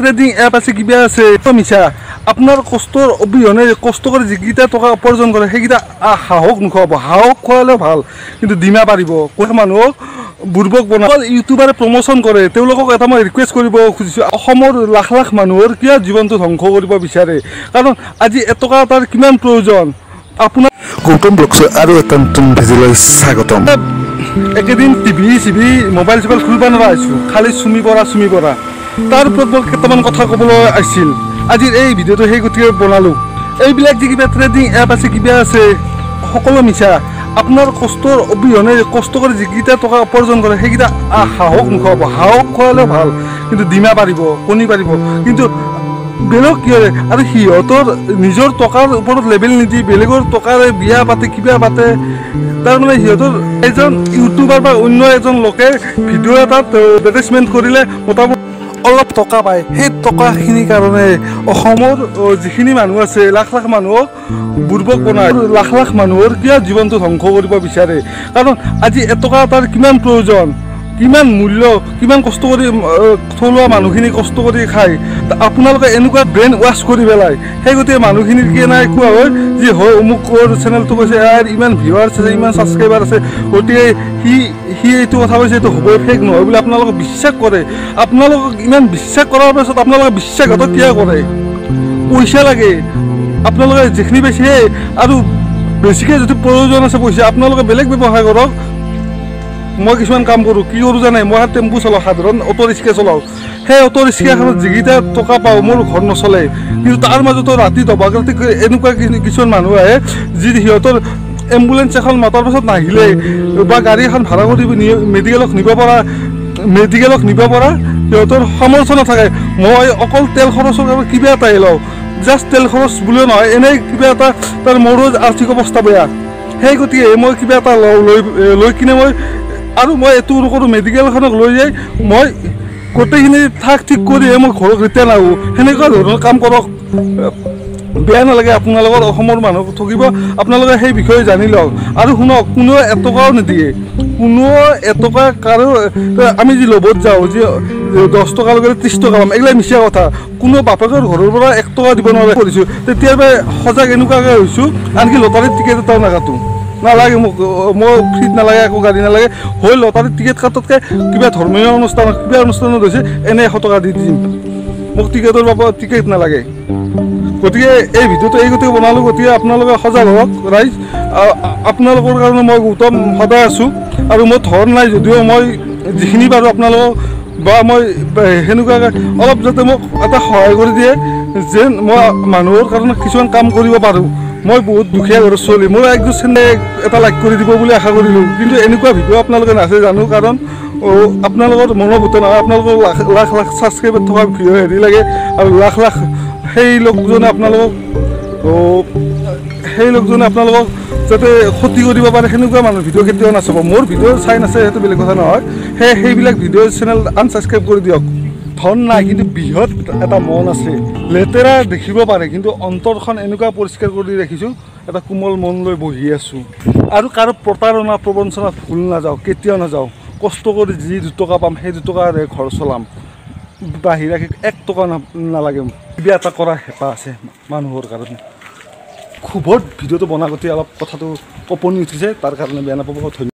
Trading app আছে কিবা আছে মিছা আপনাৰ কষ্টৰ অবিহনে কষ্ট কৰে যিকেইটা টকা উপাৰ্জন কৰে সেইকেইটা সাহস নুখুৱাব সাহস খুৱালে ভাল কিন্তু ডিমা পাৰিব কোৱা মানুহক বুৰ্বক বনাল ইউটিউবাৰে প্ৰমোচন কৰে তেওঁলোকক এটা মই ৰিকুৱেষ্ট কৰিব খুজিছোঁ অসমৰ লাখ লাখ মানুহৰ কিয় জীৱনটো ধ্বংস কৰিব বিচাৰে কাৰণ আজি এটকা তাৰ কিমান প্ৰয়োজন আপোনাৰ গৌতম ব্লগছৰ আৰু এটা নতুন ভিডিঅ'লৈ স্বাগতম একেদিন টিভি চিভি মোবাইল চোবাইল খুলিব নোৱাৰা হৈছোঁ খালি চুমি পৰা তাৰ ওপৰত মই কেইটামান কথা ক'বলৈ আহিছিল আজিৰ এই ভিডিঅ'টো সেই গতিকে বনালোঁ এইবিলাক যে কিবা ট্ৰেডিং এপ আছে কিবা আছে সকলো মিছা আপোনাৰ কষ্টৰ অবিহনে কষ্ট কৰি যিকেইটা টকা উপাৰ্জন কৰে সেইকেইটা সাহস নুখুৱাব সাহস খুৱালে ভাল কিন্তু ডিমা পাৰিব কণী পাৰিব কিন্তু বেলেগ কি হয় আৰু সিহঁতৰ নিজৰ টকাৰ ওপৰত লেবেল নিদি বেলেগৰ টকাৰে বিয়া পাতে কিবা পাতে তাৰমানে সিহঁতৰ এজন ইউটিউবাৰ বা অন্য এজন লোকে ভিডিঅ' এটাত এডভাৰটাইজমেণ্ট কৰিলে মোটামুটি অলপ টকা পায় সেই টকাখিনিৰ কাৰণে অসমৰ যিখিনি মানুহ আছে লাখ লাখ মানুহক বুৰ্বক বনায় লাখ লাখ মানুহৰ কিয় জীৱনটো ধ্বংস কৰিব বিচাৰে কাৰণ আজি এটকা তাৰ কিমান প্ৰয়োজন কিমান মূল্য কিমান কষ্ট কৰি থলুৱা মানুহখিনি কষ্ট কৰি খায় আপোনালোকে এনেকুৱা ব্ৰেইন ৱাছ কৰি পেলায় সেই গতিকে মানুহখিনিৰ কি নাই কোৱা হয় যে হয় অমুকৰ চেনেলটো কৈছে ইয়াৰ ইমান ভিউৱাৰ্ছ আছে ইমান ছাবস্ক্ৰাইবাৰ আছে গতিকে সি এইটো কথা কৈছে এইটো হ'বই ফেক নহয় বুলি আপোনালোকে বিশ্বাস কৰে আপোনালোকক ইমান বিশ্বাস কৰাৰ পাছত আপোনালোকে বিশ্বাসঘাতক কিয় কৰে পইচা লাগে আপোনালোকে যিখিনি পাইছে আৰু বেছিকৈ যদি প্ৰয়োজন আছে পইচা আপোনালোকে বেলেগ ব্যৱসায় কৰক মই কিছুমান কাম কৰোঁ কি কৰোঁ জানে মই টেম্পু চলাওঁ সাধাৰণ অটো ৰিক্সা চলাওঁ সেই অটো ৰিক্সাখনত যিকেইটা টকা পাওঁ মোৰ ঘৰ নচলে কিন্তু তাৰ মাজতো ৰাতি দবাঘাটি এনেকুৱা কিছুমান মানুহ আহে যি সিহঁতৰ এম্বুলেঞ্চ এখন মাতাৰ পাছত নাহিলে বা গাড়ী এখন ভাড়া কৰি মেডিকেলক নিব পৰা সিহঁতৰ সামৰ্থ্য নাথাকে মই অকল তেল খৰচৰ কাৰণে কিবা এটাই লওঁ জাষ্ট তেল খৰচ বুলিও নহয় এনেই কিবা এটা তাৰ মোৰো আৰ্থিক অৱস্থা বেয়া সেই গতিকে মই কিবা এটা লৈ কিনে আৰু মই এইটো নকৰোঁ মেডিকেলখনক লৈ যাই মই গোটেইখিনি ঠাক ঠিক কৰিহে মই ঘৰত ৰিটাৰ্ণ আহোঁ সেনেকুৱা ধৰণৰ কাম কৰক বেয়া নালাগে আপোনালোকৰ অসমৰ মানুহক ঠগিব আপোনালোকে সেই বিষয়ে জানি লওক আৰু শুনক কোনেও এটকাও নিদিয়ে কোনেও এটকা কাৰো আমি যি ল'বত যাওঁ যে 10 টকা লগে 30 টকা পাম এইগিলা মিছা কথা কোনো বাপেকৰ ঘৰৰ পৰা 1 টকা দিব নোৱাৰে কৰিছোঁ তেতিয়াৰ সজাগ এনেকুৱাকৈ হৈছোঁ আনকি লটাৰীৰ টিকেট এটাও নাকাটোঁ নালাগে মোক ফ্ৰীত নালাগে একো গাড়ী নালাগে হৈ লটাৰীৰ টিকেট কাটোতকৈ কিবা ধৰ্মীয় অনুষ্ঠানত কিবা অনুষ্ঠানত হৈছে এনেই 100 টকা দি দিম মোক টিকেটৰ বাবে টিকেট নালাগে গতিকে এই ভিডিঅ'টো এই গতিকে বনালোঁ গতিকে আপোনালোকে সজাগ হওক ৰাইজ আপোনালোকৰ কাৰণে মই গৌতম সদায় আছোঁ আৰু মই ধন নাই যদিও মই যিখিনি পাৰোঁ আপোনালোকক বা মই সেনেকুৱাকৈ অলপ যাতে মোক এটা সহায় কৰি দিয়ে যেন মই মানুহৰ কাৰণে কিছুমান কাম কৰিব পাৰোঁ মই বহুত দুখীয়া ঘৰত চলি মোৰ একযোৰ চেনেল এটা লাইক কৰি দিব বুলি আশা কৰিলোঁ কিন্তু এনেকুৱা ভিডিঅ' আপোনালোকে নাচাই জানো কাৰণ আপোনালোকৰ মনোভূত নহয় আপোনালোকৰ লাখ লাখ ছাবস্ক্ৰাইবাৰ থকা ভিডিঅ' হেৰি লাগে আৰু লাখ লাখ সেই লোকজনে আপোনালোকক যাতে ক্ষতি কৰিব পাৰে সেনেকুৱা মানুহ ভিডিঅ' কেতিয়াও নাচাব মোৰ ভিডিঅ' চাই নাচাই সেইটো বেলেগ কথা নহয় সেইবিলাক ভিডিঅ' চেনেল আনছাবস্ক্ৰাইব কৰি দিয়ক ধন নাই কিন্তু বৃহৎ এটা মন আছে লেতেৰা দেখিব পাৰে কিন্তু অন্তৰখন এনেকুৱা পৰিষ্কাৰ কৰি ৰাখিছোঁ এটা কোমল মন লৈ বহি আছোঁ আৰু কাৰো প্ৰতাৰণা প্ৰবঞ্চনাত ভুল নাযাওঁ কেতিয়াও নাযাওঁ কষ্ট কৰি যি 2 টকা পাম সেই 2 টকাৰে ঘৰ চলাম বাহিৰাকে 1 টকা নালাগে কিবা এটা কৰা হেঁপাহ আছে মানুহৰ কাৰণে খুবত ভিডিঅ'টো বনাওঁতে অলপ কথাটো কপনি উঠিছে তাৰ কাৰণে বেয়া নাপাব ধন্যবাদ।